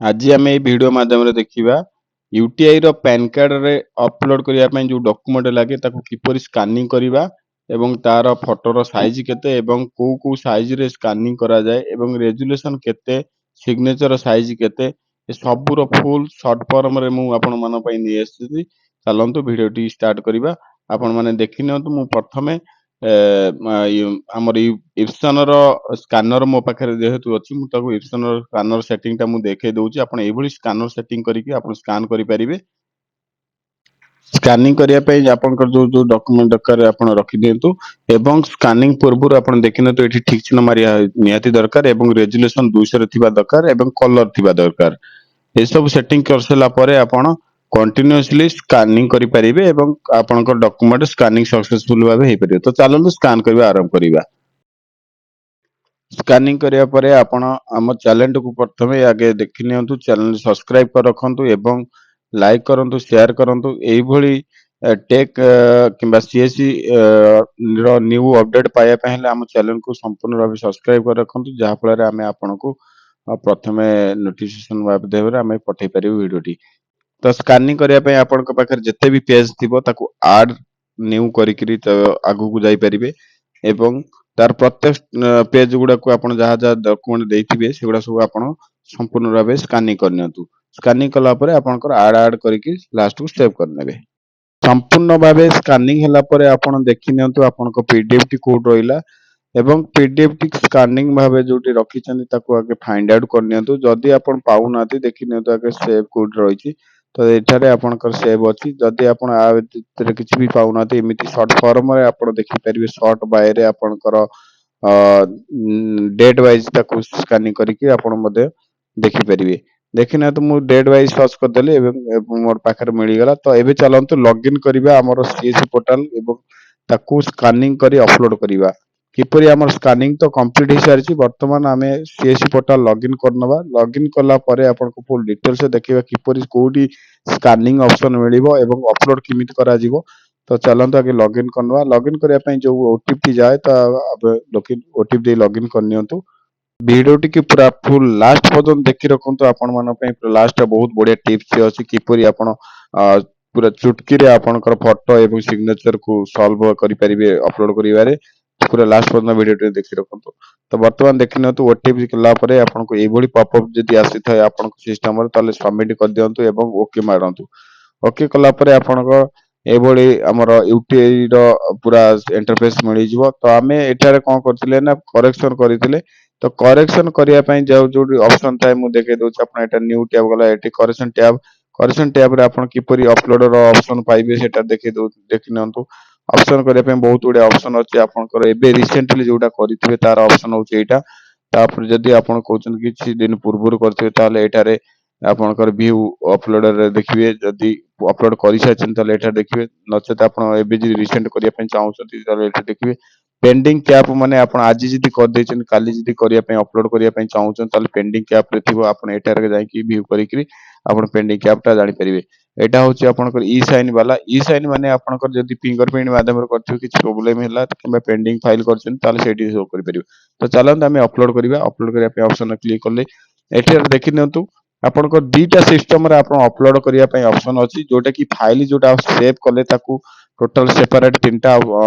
ଆଜି ଆମେ ଏଇ ଭିଡିଓ ମାଧ୍ୟମରେ ଦେଖିବା ୟୁଟିଆଇ ର ପ୍ୟାନ କାର୍ଡ ରେ ଅପଲୋଡ କରିବା ପାଇଁ ଯୋଉ ଡକ୍ୟୁମେଣ୍ଟ ଲାଗେ ତାକୁ କିପରି ସ୍କାନିଂ କରିବା ଏବଂ ତାର ଫଟୋର ସାଇଜ କେତେ ଏବଂ କୋଉ କୋଉ ସାଇଜ ରେ ସ୍କାନିଂ କରାଯାଏ ଏବଂ ରେଜୁଲେସନ କେତେ, ସିଗ୍ନେଚର ସାଇଜ କେତେ, ଏ ସବୁର ଫୁଲ ସର୍ଟ ଫର୍ମ ରେ ମୁଁ ଆପଣମାନଙ୍କ ପାଇଁ ନେଇ ଆସିଛି। ଚାଲନ୍ତୁ ଭିଡିଓଟି ଷ୍ଟାର୍ଟ କରିବା। ଆପଣମାନେ ଦେଖି ନିଅନ୍ତୁ। ମୁଁ ପ୍ରଥମେ ଆମର ଇପ୍ସନ ର ସ୍କାନର ମୋ ପାଖରେ ଯେହେତୁ ଅଛି, ମୁଁ ତାକୁ ଇପ୍ସନ ର ସ୍କାନର ସେଟିଂ ଟା ମୁଁ ଦେଖେଇ ଦଉଛି। ଆପଣ ଏଇଭଳି ସ୍କାନର ସେଟିଂ କରିକି ଆପଣ ସ୍କାନ କରିପାରିବେ। ସ୍କାନିଂ କରିବା ପାଇଁ ଆପଣଙ୍କର ଯୋଉ ଯୋଉ ଡକ୍ୟୁମେଣ୍ଟ ଦରକାର ଆପଣ ରଖିଦିଅନ୍ତୁ ଏବଂ ସ୍କାନିଂ ପୂର୍ବରୁ ଆପଣ ଦେଖିନିଅନ୍ତୁ ଏଠି ଠିକ ଚିହ୍ନ ମାରିବା ନିହାତି ଦରକାର ଏବଂ ରେଜୁଲେସନ 200 ରେ ଥିବା ଦରକାର ଏବଂ କଲର ଥିବା ଦରକାର। ଏସବୁ ସେଟିଂ କରିସାରିଲା ପରେ ଆପଣ କଣ୍ଟିନ୍ୟୁଅସଲି ସ୍କାନିଂ କରିପାରିବେ ଏବଂ ଆପଣଙ୍କ ଡକ୍ୟୁମେଣ୍ଟ ସ୍କାନିଂ ସକ୍ସେସଫୁଲ ଭାବେ ହେଇପାରିବ। ତ ଚାଲନ୍ତୁ ସ୍କାନ କରିବା ଆରମ୍ଭ କରିବା। ସ୍କାନିଂ କରିବା ପରେ ଆପଣ ଆମ ଚ୍ୟାନେଲଟିକୁ ପ୍ରଥମେ ଆଗେ ଦେଖି ନିଅନ୍ତୁ, ଚ୍ୟାନେଲ ସବସ୍କ୍ରାଇବ କରି ରଖନ୍ତୁ ଏବଂ ଲାଇକ୍ କରନ୍ତୁ, ସେୟାର କରନ୍ତୁ। ଏଇଭଳି ଟେକ୍ କିମ୍ବା ସିଏସି ର ନ୍ୟୁ ଅପଡେଟ ପାଇବା ପାଇଁ ହେଲେ ଆମ ଚ୍ୟାନେଲକୁ ସମ୍ପୂର୍ଣ୍ଣ ଭାବେ ସବସ୍କ୍ରାଇବ କରି ରଖନ୍ତୁ, ଯାହାଫଳରେ ଆମେ ଆପଣଙ୍କୁ ପ୍ରଥମେ ନୋଟିଫିକେସନ ମାଧ୍ୟମରେ ଆମେ ପଠେଇ ପାରିବୁ ଭିଡିଓଟି। ତ ସ୍କାନିଂ କରିବା ପାଇଁ ଆପଣଙ୍କ ପାଖରେ ଯେତେ ବି ପେଜ ଥିବ ତାକୁ ଆଡ ନ୍ୟୁ କରିକିରି ତ ଆଗକୁ ଯାଇପାରିବେ ଏବଂ ତାର ପ୍ରତ୍ୟେକ ପେଜ ଗୁଡାକୁ ଆପଣ ଯାହା ଯାହା ଡକ୍ୟୁମେଣ୍ଟ ଦେଇଥିବେ ସେଗୁଡା ସବୁ ଆପଣ ସମ୍ପୂର୍ଣ୍ଣ ଭାବେ ସ୍କାନିଂ କରିନିଅନ୍ତୁ। ସ୍କାନିଂ କଲା ପରେ ଆପଣଙ୍କର ଆଡ କରିକି ଲାଷ୍ଟକୁ ସେଭ୍ କରିନେବେ। ସମ୍ପୂର୍ଣ୍ଣ ଭାବେ ସ୍କାନିଂ ହେଲା ପରେ ଆପଣ ଦେଖି ନିଅନ୍ତୁ ଆପଣଙ୍କ ପିଡିଏଫ ଟି କୋଉଠି ରହିଲା ଏବଂ ପିଡିଏଫ ଟି ସ୍କାନିଂ ଭାବେ ଯୋଉଠି ରଖିଛନ୍ତି ତାକୁ ଆଗେ ଫାଇଣ୍ଡ ଆଉଟ୍ କରିନିଅନ୍ତୁ। ଯଦି ଆପଣ ପାଉନାହାନ୍ତି ଦେଖି ନିଅନ୍ତୁ ଆଗେ ସେଭ୍ କୋଉଠି ରହିଛି। ତ ଏଠାରେ ଆପଣଙ୍କର ସେଭ୍ ଅଛି। ଯଦି ଆପଣ ଆ ଭିତରେ କିଛି ବି ପାଉନାହାନ୍ତି, ଏମିତି ସର୍ଟ ଫର୍ମ ରେ ଆପଣ ଦେଖିପାରିବେ ସର୍ଟ ବାୟରେ ଆପଣଙ୍କର ଡେଟ୍ ୱାଇଜ ତାକୁ ସ୍କାନିଂ କରିକି ଆପଣ ମଧ୍ୟ ଦେଖିପାରିବେ। ଦେଖିନିଅନ୍ତୁ ମୁଁ ଡେଟ୍ ୱାଇଜ ସର୍ଚ୍ଚ କରିଦେଲି ଏବଂ ମୋର ପାଖରେ ମିଳିଗଲା। ତ ଏବେ ଚାଲନ୍ତୁ ଲଗ୍ଇନ କରିବା ଆମର ସିଏସି ପୋର୍ଟାଲ ଏବଂ ତାକୁ ସ୍କାନିଂ କରି ଅପଲୋଡ କରିବା। କିପରି ଆମର ସ୍କାନିଂ ତ କମ୍ପ୍ଲିଟ ହେଇସାରିଛି, ବର୍ତ୍ତମାନ ଆମେ ସିଏସି ପୋର୍ଟାଲ ଲଗ୍ଇନ କରିନେବା। ଲଗ୍ଇନ କଲା ପରେ ଆପଣଙ୍କୁ ଫୁଲ ଡିଟେଲସ ଦେଖିବା କିପରି କୋଉଠି ସ୍କାନିଂ ଅପସନ ମିଳିବ ଏବଂ ଅପଲୋଡ କେମିତି କରାଯିବ। ତ ଚାଲନ୍ତୁ ଆଗେ ଲଗ୍ଇନ କରିନେବା। ଲଗ୍ଇନ କରିବା ପାଇଁ ଯୋଉ ଓଟିପି ଯାଏ ତ ଓଟିପି ଦେଇ ଲଗ୍ଇନ କରିନିଅନ୍ତୁ। ଭିଡିଓଟିକୁ ପୁରା ଫୁଲ ଲାଷ୍ଟ ପର୍ଯ୍ୟନ୍ତ ଦେଖି ରଖନ୍ତୁ। ଆପଣ ମାନଙ୍କ ପାଇଁ ଲାଷ୍ଟ ବହୁତ ବଢିଆ ଟିପ୍ସ ଅଛି କିପରି ଆପଣ ପୁରା ଚୁଟକିରେ ଆପଣଙ୍କର ଫଟୋ ଏବଂ ସିଗ୍ନେଚର କୁ ସଲଭ କରିପାରିବେ ଅପଲୋଡ କରିବାରେ। ପୁରା ଲାଷ୍ଟ ପର୍ଯ୍ୟନ୍ତ ଭିଡିଓଟି ଦେଖି ରଖନ୍ତୁ। ତ ବର୍ତ୍ତମାନ ଦେଖିନିଅନ୍ତୁ ଓଟିପି କଲା ପରେ ଆପଣଙ୍କୁ ଏଇଭଳି ପପଅପ୍ ଯଦି ଆସିଥାଏ ଆପଣଙ୍କ ସିଷ୍ଟମରେ, ତାହେଲେ ସବମିଟ କରିଦିଅନ୍ତୁ ଏବଂ ଓକେ ମାରନ୍ତୁ। ଓକେ କଲା ପରେ ଆପଣଙ୍କ ଏଇଭଳି ଆମର ୟୁଟିଆଇ ର ପୁରା ଇଣ୍ଟରଫେସ ମିଳିଯିବ। ତ ଆମେ ଏଠାରେ କଣ କରିଥିଲେ ନା କରେକ୍ସନ କରିଥିଲେ। ତ କରେକ୍ସନ କରିବା ପାଇଁ ଯୋଉଠି ଅପସନ ଥାଏ ମୁଁ ଦେଖେଇ ଦଉଛି। ଆପଣ ଏଟା ନ୍ୟୁ ଟ୍ୟାବ ଗଲା, ଏଠି କରେକ୍ସନ ଟ୍ୟାବ। କରେକ୍ସନ ଟ୍ୟାବ ରେ ଆପଣ କିପରି ଅପଲୋଡ ର ଅପସନ ପାଇବେ ସେଟା ଦେଖି ନିଅନ୍ତୁ। ଅପସନ କରିବା ପାଇଁ ବହୁତ ଗୁଡେ ଅପସନ ଅଛି। ଆପଣଙ୍କର ଏବେ ରିସେଣ୍ଟଲି ଯୋଉଟା କରିଥିବେ ତାର ଅପସନ ହଉଛି ଏଇଟା। ତାପରେ ଯଦି ଆପଣ କହୁଛନ୍ତି କିଛି ଦିନ ପୂର୍ବରୁ କରିଥିବେ ତାହେଲେ ଏଠାରେ ଆପଣଙ୍କର ଭିଉ ଅପଲୋଡରେ ଦେଖିବେ। ଯଦି ଅପଲୋଡ କରିସାରିଛନ୍ତି ତାହେଲେ ଏଠାରେ ଦେଖିବେ, ନଚେତ ଆପଣ ଏବେ ଯଦି ରିସେଣ୍ଟ କରିବା ପାଇଁ ଚାହୁଁଛନ୍ତି ତାହେଲେ ଏଠି ଦେଖିବେ। ପେଣ୍ଡିଂ କ୍ୟାପ ମାନେ ଆପଣ ଆଜି ଯଦି କରିଦେଇଛନ୍ତି କାଲି ଯଦି କରିବା ପାଇଁ ଅପଲୋଡ କରିବା ପାଇଁ ଚାହୁଁଛନ୍ତି ତାହେଲେ ପେଣ୍ଡିଂ କ୍ୟାପ ରେ ଥିବ। ଆପଣ ଏଠାରେ ଯାଇକି ଭିଉ କରିକିରି ଆପଣ ପେଣ୍ଡିଂ କ୍ୟାପ ଟା ଜାଣିପାରିବେ। ଏଇଟା ହଉଛି ଆପଣଙ୍କର ଇ ସାଇନ୍ ବାଲା। ଇ ସାଇନ୍ ମାନେ ଆପଣଙ୍କର ଯଦି ଫିଙ୍ଗର ପ୍ରିଣ୍ଟ ମାଧ୍ୟମରେ କରିଥିବେ କିଛି ପ୍ରୋବ୍ଲେମ ହେଲା କିମ୍ବା ପେଣ୍ଡିଂ ଫାଇଲ କରିଛନ୍ତି ତାହେଲେ ସେଇଠି ଶୋ କରିପାରିବ। ତ ଚାଲନ୍ତୁ ଆମେ ଅପଲୋଡ କରିବା। ଅପଲୋଡ କରିବା ପାଇଁ ଅପସନ କ୍ଲିକ କଲେ ଏଠି ଦେଖି ନିଅନ୍ତୁ ଆପଣଙ୍କ ଦିଟା ସିଷ୍ଟମରେ ଆପଣ ଅପଲୋଡ କରିବା ପାଇଁ ଅପସନ ଅଛି। ଯୋଉଟା କି ଫାଇଲ ଯୋଉଟା ସେଭ କଲେ ତାକୁ ଟୋଟାଲ ସେପାରେଟ ତିନିଟା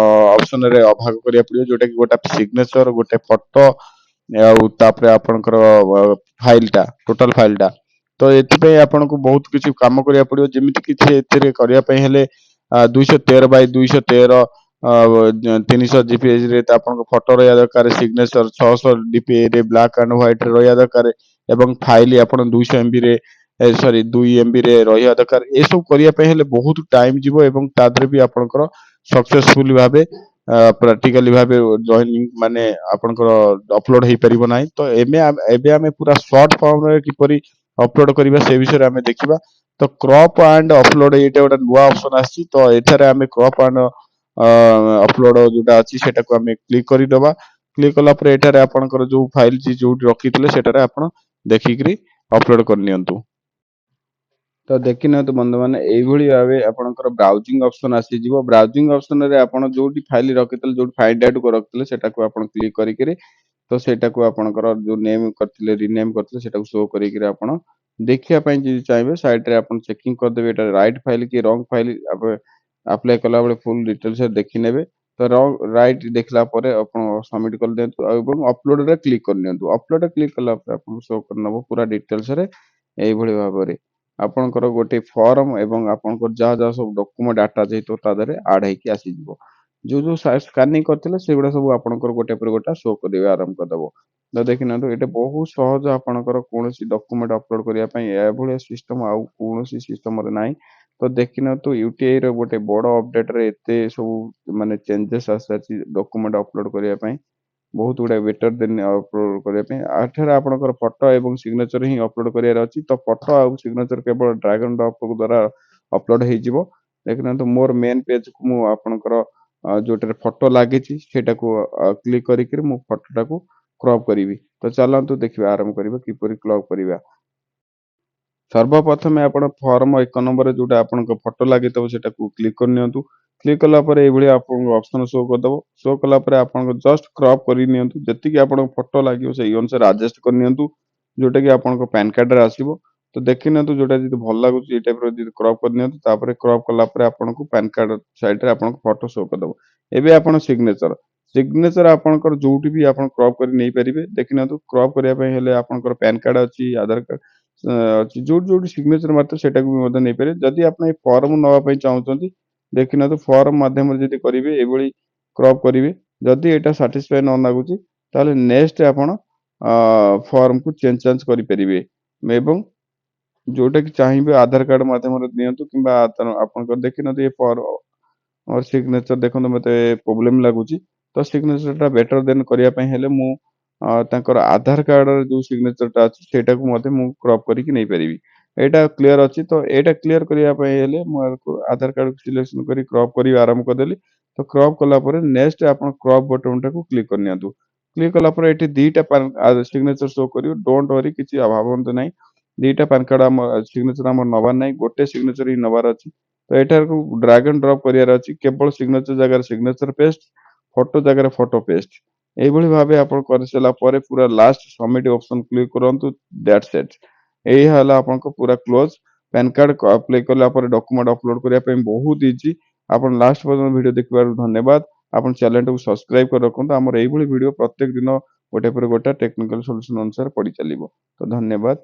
ଅପସନ ରେ ଭାଗ କରିବାକୁ ପଡିବ। ଯୋଉଟା କି ଗୋଟେ ସିଗ୍ନେଚର, ଗୋଟେ ଫଟୋ ଆଉ ତାପରେ ଆପଣଙ୍କର ଫାଇଲ ଟା, ଟୋଟାଲ ଫାଇଲ ଟା। ତ ଏଥିପାଇଁ ଆପଣଙ୍କୁ ବହୁତ କିଛି କାମ କରିବାକୁ ପଡିବ। ଯେମିତି କିଛି ଏଥିରେ କରିବା ପାଇଁ ହେଲେ 213 ବାଇ 213 300 ଜିପିଏଜ ରେ ତ ଆପଣଙ୍କ ଫଟୋ ରହିବା ଦରକାର। ସିଗ୍ନେଚର 600 ଡିପିଏ ରେ ବ୍ଲାକ୍ ଆଣ୍ଡ ହ୍ୱାଇଟ ରେ ରହିବା ଦରକାର ଏବଂ ଫାଇଲ ଆପଣ 200 ଏମବି ରେ ସରି 2 ଏମବି ରେ ରହିବା ଦରକାର। ଏସବୁ କରିବା ପାଇଁ ହେଲେ ବହୁତ ଟାଇମ ଯିବ ଏବଂ ତା ଦେହରେ ବି ଆପଣଙ୍କର ସକ୍ସେସଫୁଲି ଭାବେ ପ୍ରାକ୍ଟିକାଲି ଭାବେ ଜଏନିଂ ମାନେ ଆପଣଙ୍କର ଅପଲୋଡ ହେଇପାରିବ ନାହିଁ। ତ ଏବେ ଆମେ ପୁରା ସର୍ଟ ଫର୍ମରେ କିପରି ଅପଲୋଡ କରିବା ସେ ବିଷୟରେ ଆମେ ଦେଖିବା। ତ କ୍ରପ ଆଣ୍ଡ ଅପଲୋଡ ଏଇଟା ଗୋଟେ ନୂଆ ଅପସନ ଆସିଛି। ତ ଏଠାରେ ଆମେ କ୍ରପ ଆଣ୍ଡ ଅପଲୋଡ ଯୋଉଟା ଅଛି ସେଟାକୁ ଆମେ କ୍ଲିକ କରିଦବା। କ୍ଲିକ କଲା ପରେ ଏଠାରେ ଆପଣଙ୍କର ଯୋଉ ଫାଇଲ ଯୋଉଠି ରଖିଥିଲେ ସେଠାରେ ଆପଣ ଦେଖିକିରି ଅପଲୋଡ କରିନିଅନ୍ତୁ। ତ ଦେଖିନିଅନ୍ତୁ ବନ୍ଧୁମାନେ ଏଇଭଳି ଭାବେ ଆପଣଙ୍କର ବ୍ରାଉଜିଂ ଅପସନ ଆସିଯିବ। ବ୍ରାଉଜିଂ ଅପସନ ରେ ଆପଣ ଯୋଉଠି ଫାଇଲ ରଖିଥିଲେ, ଯୋଉଠି ଫାଇଣ୍ଡ ଆଉଟ ରଖିଥିଲେ ସେଟାକୁ ଆପଣ କ୍ଲିକ କରିକିରି ତ ସେଇଟାକୁ ଆପଣଙ୍କର ଯୋଉ ନେମ କରିଥିଲେ ରିନେମ କରିଥିଲେ ସେଟାକୁ ଶୋ କରିକିରି ଆପଣ ଦେଖିବା ପାଇଁ ଯଦି ଚାହିଁବେ ସାଇଡରେ ଆପଣ ଚେକିଂ କରିଦେବେ ଏଇଟା ରାଇଟ୍ ଫାଇଲ୍ କି ରଙ୍ଗ ଫାଇଲ୍ ଆପ୍ଲାଏ କଲାବେଳେ ଫୁଲ୍ ଡିଟେଲ୍ସରେ ଦେଖିନେବେ। ତ ରାଇଟ୍ ଦେଖିଲା ପରେ ଆପଣ ସବମିଟ୍ କରିଦିଅନ୍ତୁ ଏବଂ ଅପଲୋଡ଼ରେ କ୍ଲିକ୍ କରିନିଅନ୍ତୁ। ଅପଲୋଡ଼ରେ କ୍ଲିକ୍ କଲା ପରେ ଆପଣଙ୍କୁ ଶୋ କରିନେବ ପୁରା ଡିଟେଲ୍ସରେ ଏଇଭଳି ଭାବରେ ଆପଣଙ୍କର ଗୋଟେ ଫର୍ମ ଏବଂ ଆପଣଙ୍କର ଯାହା ସବୁ ଡକ୍ୟୁମେଣ୍ଟ ଆଟାଚ୍ ହେଇଥିବ ତା ଦେହରେ ଆଡ୍ ହେଇକି ଆସିଯିବ। ଯୋଉ ସ୍କାନିଂ କରିଥିଲେ ସେଗୁଡ଼ା ସବୁ ଆପଣଙ୍କର ଗୋଟେ ପରେ ଗୋଟେ ଶୋ କରିବା ଆରମ୍ଭ କରିଦେବ। ତ ଦେଖିନିଅନ୍ତୁ ଏଇଟା ବହୁତ ସହଜ ଆପଣଙ୍କର କୌଣସି ଡକ୍ୟୁମେଣ୍ଟ ଅପଲୋଡ଼ କରିବା ପାଇଁ ଏଭଳିଆ ସିଷ୍ଟମ୍ ଆଉ କୌଣସି ସିଷ୍ଟମରେ ନାହିଁ। ତ ଦେଖିନିଅନ୍ତୁ ୟୁଟିଆଇର ଗୋଟେ ବଡ଼ ଅପଡେଟ୍‌ରେ ଏତେ ସବୁ ମାନେ ଚେଞ୍ଜେସ୍ ଆସିସାରିଛି ଡକ୍ୟୁମେଣ୍ଟ ଅପଲୋଡ଼ କରିବା ପାଇଁ। ବହୁତ ଗୁଡ଼ାଏ ବେଟର୍ ଦେନ୍ ଅପଲୋଡ଼ କରିବା ପାଇଁ। ଏଠାରେ ଆପଣଙ୍କର ଫଟୋ ଏବଂ ସିଗ୍ନେଚର ହିଁ ଅପଲୋଡ଼ କରିବାର ଅଛି। ତ ଫଟୋ ଆଉ ସିଗ୍ନେଚର କେବଳ ଡ୍ରାଗ୍ ଆଣ୍ଡ ଡ୍ରପ୍ ଦ୍ୱାରା ଅପଲୋଡ଼ ହେଇଯିବ। ଦେଖିନିଅନ୍ତୁ ମୋର ମେନ୍ ପେଜକୁ ମୁଁ ଆପଣଙ୍କର ଯୋଉଟାରେ ଫଟୋ ଲାଗିଛି ସେଇଟାକୁ କ୍ଲିକ୍ କରିକିରି ମୁଁ ଫଟୋଟାକୁ କ୍ରପ୍ କରିବି। ତ ଚାଲନ୍ତୁ ଦେଖିବା ଆରମ୍ଭ କରିବା କିପରି କ୍ରପ୍ କରିବା। ସର୍ବପ୍ରଥମେ ଆପଣ ଫର୍ମ 1 ନମ୍ବରରେ ଯୋଉଟା ଆପଣଙ୍କ ଫଟୋ ଲାଗିଥିବ ସେଟାକୁ କ୍ଲିକ୍ କରିନିଅନ୍ତୁ। କ୍ଲିକ୍ କଲା ପରେ ଏଇଭଳି ଆପଣଙ୍କୁ ଅପସନ୍ ଶୋ କରିଦବ। ଶୋ କଲା ପରେ ଆପଣଙ୍କ ଜଷ୍ଟ କ୍ରପ୍ କରି ନିଅନ୍ତୁ। ଯେତିକି ଆପଣଙ୍କ ଫଟୋ ଲାଗିବ ସେଇ ଅନୁସାରେ ଆଡଜଷ୍ଟ କରିନିଅନ୍ତୁ। ଯୋଉଟାକି ଆପଣଙ୍କ ପ୍ୟାନ୍ କାର୍ଡରେ ଆସିବ। ତ ଦେଖିନିଅନ୍ତୁ ଯୋଉଟା ଯଦି ଭଲ ଲାଗୁଛି ଏଇ ଟାଇପ୍‌ର ଯଦି କ୍ରପ୍ କରିନିଅନ୍ତୁ। ତାପରେ କ୍ରପ୍ କଲା ପରେ ଆପଣଙ୍କୁ ପ୍ୟାନ୍ କାର୍ଡ ସାଇଡ୍‌ରେ ଆପଣଙ୍କ ଫଟୋ ଶୋ କରିଦବ। ଏବେ ଆପଣ ସିଗ୍ନେଚର ଆପଣଙ୍କର ଯୋଉଠି ବି ଆପଣ କ୍ରପ୍ କରି ନେଇପାରିବେ। ଦେଖିନିଅନ୍ତୁ କ୍ରପ୍ କରିବା ପାଇଁ ହେଲେ ଆପଣଙ୍କର ପ୍ୟାନ୍ କାର୍ଡ ଅଛି, ଆଧାର କାର୍ଡ ଅଛି ଯୋଉଠି ସିଗ୍ନେଚର ମାରିଥିବ ସେଟାକୁ ବି ମଧ୍ୟ ନେଇପାରିବେ। ଯଦି ଆପଣ ଏ ଫର୍ମ ନବା ପାଇଁ ଚାହୁଁଛନ୍ତି ଦେଖିନିଅନ୍ତୁ ଫର୍ମ ମାଧ୍ୟମରେ ଯଦି କରିବେ ଏଇଭଳି କ୍ରପ୍ କରିବେ। ଯଦି ଏଇଟା ସାଟିସ୍ଫାଏ ନ ଲାଗୁଛି ତାହେଲେ ନେକ୍ସଟ ଆପଣ ଫର୍ମକୁ ଚେଞ୍ଜ କରିପାରିବେ ଏବଂ ଯୋଉଟାକି ଚାହିଁବେ ଆଧାର କାର୍ଡ ମାଧ୍ୟମରେ ଦିଅନ୍ତୁ କିମ୍ବା ଆପଣଙ୍କର ଦେଖିନିଅନ୍ତୁ ଏ ମୋର ସିଗ୍ନେଚର ଦେଖନ୍ତୁ ମୋତେ ପ୍ରୋବ୍ଲେମ୍ ଲାଗୁଛି। ତ ସିଗ୍ନେଚରଟା ବେଟର୍ ଦେନ୍ କରିବା ପାଇଁ ହେଲେ ମୁଁ ତାଙ୍କର ଆଧାର କାର୍ଡର ଯୋଉ ସିଗ୍ନେଚରଟା ଅଛି ସେଇଟାକୁ ମଧ୍ୟ ମୁଁ କ୍ରପ୍ କରିକି ନେଇପାରିବି। ଏଇଟା କ୍ଲିୟର ଅଛି। ତ ଏଇଟା କ୍ଲିୟର କରିବା ପାଇଁ ହେଲେ ମୁଁ ଆକୁ ଆଧାର କାର୍ଡକୁ ସିଲେକ୍ସନ କରି କ୍ରପ୍ କରିବା ଆରମ୍ଭ କରିଦେଲି। ତ କ୍ରପ୍ କଲା ପରେ ନେକ୍ସଟ ଆପଣ କ୍ରପ୍ ବଟନଟାକୁ କ୍ଲିକ୍ କରିନିଅନ୍ତୁ। କ୍ଲିକ୍ କଲା ପରେ ଏଠି 2ଟା ସିଗ୍ନେଚର ଶୋ କରିବ। ଡୋଣ୍ଟ ୱରି କିଛି ଭାବନ୍ତୁ ନାହିଁ। 2ଟା ପାନ୍ କାର୍ଡ ସିଗ୍ନେଚର ଆମର ନବାର ନାହିଁ। ଗୋଟେ ସିଗ୍ନେଚର ହିଁ ନବାର ଅଛି। ତ ଏଠାକୁ ଡ୍ରାଗ୍ ଆଣ୍ଡ ଡ୍ରପ୍ କରିବାର ଅଛି। କେବଳ ସିଗ୍ନେଚର ଜାଗାରେ ସିଗ୍ନେଚର ପେଷ୍ଟ, ଫଟୋ ଜାଗାରେ ଫଟୋ ପେଷ୍ଟ। ଏଇଭଳି ଭାବେ ଆପଣ କରିସାରିଲା ପରେ ପୁରା ଲାଷ୍ଟ ସବମିଟ୍ ଅପସନ୍ କ୍ଲିକ୍ କରନ୍ତୁ। ଦ୍ୟାଟ୍ସ ଇଟ୍। ଏଇଆ ହେଲା ଆପଣଙ୍କ ପୁରା କ୍ଲୋଜ୍। ପ୍ୟାନ୍ କାର୍ଡ ଆପ୍ଲାଏ କଲା ପରେ ଡକ୍ୟୁମେଣ୍ଟ ଅପଲୋଡ୍ କରିବା ପାଇଁ ବହୁତ ଇଜି। ଆପଣ ଲାଷ୍ଟ ପର୍ଯ୍ୟନ୍ତ ଭିଡିଓ ଦେଖିବାରୁ ଧନ୍ୟବାଦ। ଆପଣ ଚ୍ୟାନେଲଟାକୁ ସବସ୍କ୍ରାଇବ୍ କରି ରଖନ୍ତୁ। ଆମର ଏଇଭଳି ଭିଡିଓ ପ୍ରତ୍ୟେକ ଦିନ ଗୋଟେ ପରେ ଗୋଟେ ଟେକ୍ନିକାଲ ସଲ୍ୟୁସନ ଅନୁସାରେ ପଡି ଚାଲିବ। ତ ଧନ୍ୟବାଦ।